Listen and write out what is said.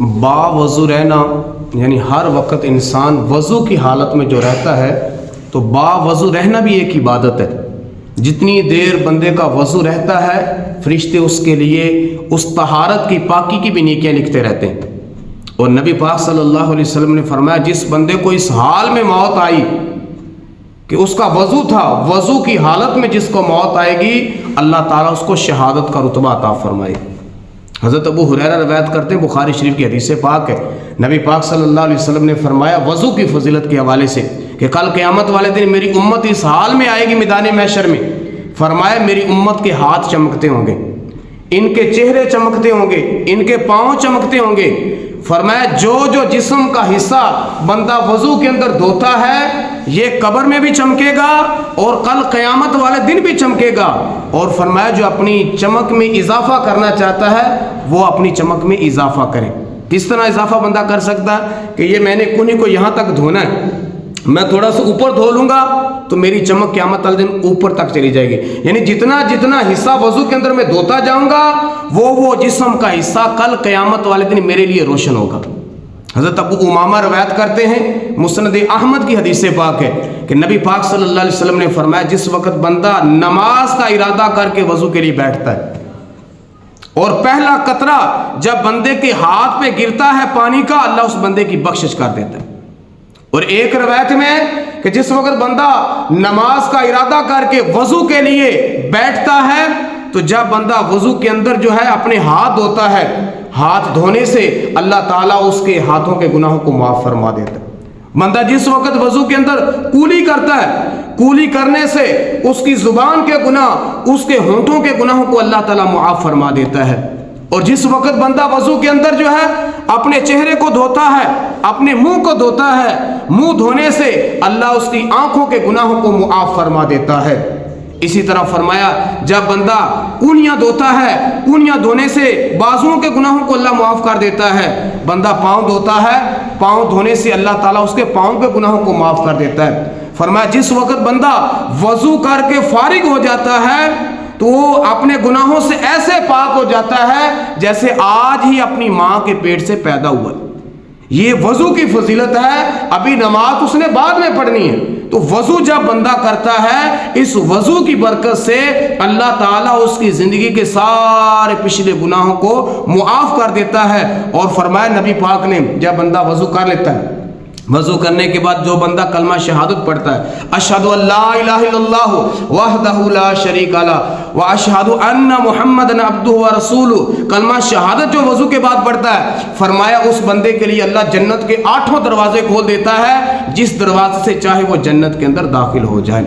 باوضو رہنا یعنی ہر وقت انسان وضو کی حالت میں جو رہتا ہے تو باوضو رہنا بھی ایک عبادت ہے۔ جتنی دیر بندے کا وضو رہتا ہے فرشتے اس کے لیے اس طہارت کی پاکی کی بھی نیکیاں لکھتے رہتے ہیں۔ اور نبی پاک صلی اللہ علیہ وسلم نے فرمایا جس بندے کو اس حال میں موت آئی کہ اس کا وضو تھا، وضو کی حالت میں جس کو موت آئے گی اللہ تعالیٰ اس کو شہادت کا رتبہ عطا فرمائے۔ حضرت ابو ہریرہ روایت کرتے ہیں، بخاری شریف کی حدیث پاک ہے، نبی پاک صلی اللہ علیہ وسلم نے فرمایا وضو کی فضیلت کے حوالے سے کہ کل قیامت والے دن میری امت اس حال میں آئے گی میدان محشر میں، فرمایا میری امت کے ہاتھ چمکتے ہوں گے، ان کے چہرے چمکتے ہوں گے، ان کے پاؤں چمکتے ہوں گے۔ فرمایا جو جسم کا حصہ بندہ وضو کے اندر دھوتا ہے یہ قبر میں بھی چمکے گا اور کل قیامت والے دن بھی چمکے گا۔ اور فرمایا جو اپنی چمک میں اضافہ کرنا چاہتا ہے وہ اپنی چمک میں اضافہ کرے۔ کس طرح اضافہ بندہ کر سکتا ہے کہ یہ میں نے کنی کو یہاں تک دھونا ہے، میں تھوڑا سا اوپر دھو لوں گا تو میری چمک قیامت والے دن اوپر تک چلی جائے گی، یعنی جتنا حصہ وضو کے اندر میں دھوتا جاؤں گا وہ جسم کا حصہ کل قیامت والے دن میرے لیے روشن ہوگا۔ حضرت ابو امامہ روایت کرتے ہیں، مسند احمد کی حدیث پاک ہے کہ نبی پاک صلی اللہ علیہ وسلم نے فرمایا جس وقت بندہ نماز کا ارادہ کر کے وضو کے لیے بیٹھتا ہے اور پہلا قطرہ جب بندے کے ہاتھ پہ گرتا ہے پانی کا، اللہ اس بندے کی بخشش کر دیتا ہے۔ اور ایک روایت میں کہ جس وقت بندہ نماز کا ارادہ کر کے وضو کے لیے بیٹھتا ہے تو جب بندہ وضو کے اندر جو ہے اپنے ہاتھ دھوتا ہے، ہاتھ دھونے سے اللہ تعالیٰ اس کے ہاتھوں کے گناہوں کو معاف فرما دیتا ہے۔ بندہ جس وقت وضو کے اندر کولی کرتا ہے، کولی کرنے سے اس کی زبان کے گناہ، اس کے ہونٹوں کے گناہوں کو اللہ تعالیٰ معاف فرما دیتا ہے۔ اور جس وقت بندہ وضو کے اندر جو ہے اپنے چہرے کو دھوتا ہے، اپنے منہ کو دھوتا ہے، منہ دھونے سے اللہ اس کی آنکھوں کے گناہوں کو معاف فرما دیتا ہے۔ اسی طرح فرمایا جب بندہ کونیاں دھوتا ہے، کونیاں دھونے سے بازوؤں کے گناہوں کو اللہ معاف کر دیتا ہے۔ بندہ پاؤں دھوتا ہے، پاؤں دھونے سے اللہ تعالیٰ اس کے پاؤں کے گناہوں کو معاف کر دیتا ہے۔ فرمایا جس وقت بندہ وضو کر کے فارغ ہو جاتا ہے تو وہ اپنے گناہوں سے ایسے پاک ہو جاتا ہے جیسے آج ہی اپنی ماں کے پیٹ سے پیدا ہوا۔ یہ وضو کی فضیلت ہے، ابھی نماز اس نے بعد میں پڑھنی ہے، تو وضو جب بندہ کرتا ہے اس وضو کی برکت سے اللہ تعالیٰ اس کی زندگی کے سارے پچھلے گناہوں کو معاف کر دیتا ہے۔ اور فرمایا نبی پاک نے جب بندہ وضو کر لیتا ہے، وضو کرنے کے بعد جو بندہ کلمہ شہادت پڑھتا ہے، اشہد ان لا الہ الا اللہ وحدہ لا شریک لہ واشہد ان محمدًا عبدہ ورسولہ، کلمہ شہادت جو وضو کے بعد پڑھتا ہے، فرمایا اس بندے کے لیے اللہ جنت کے 8 دروازے کھول دیتا ہے، جس دروازے سے چاہے وہ جنت کے اندر داخل ہو جائے۔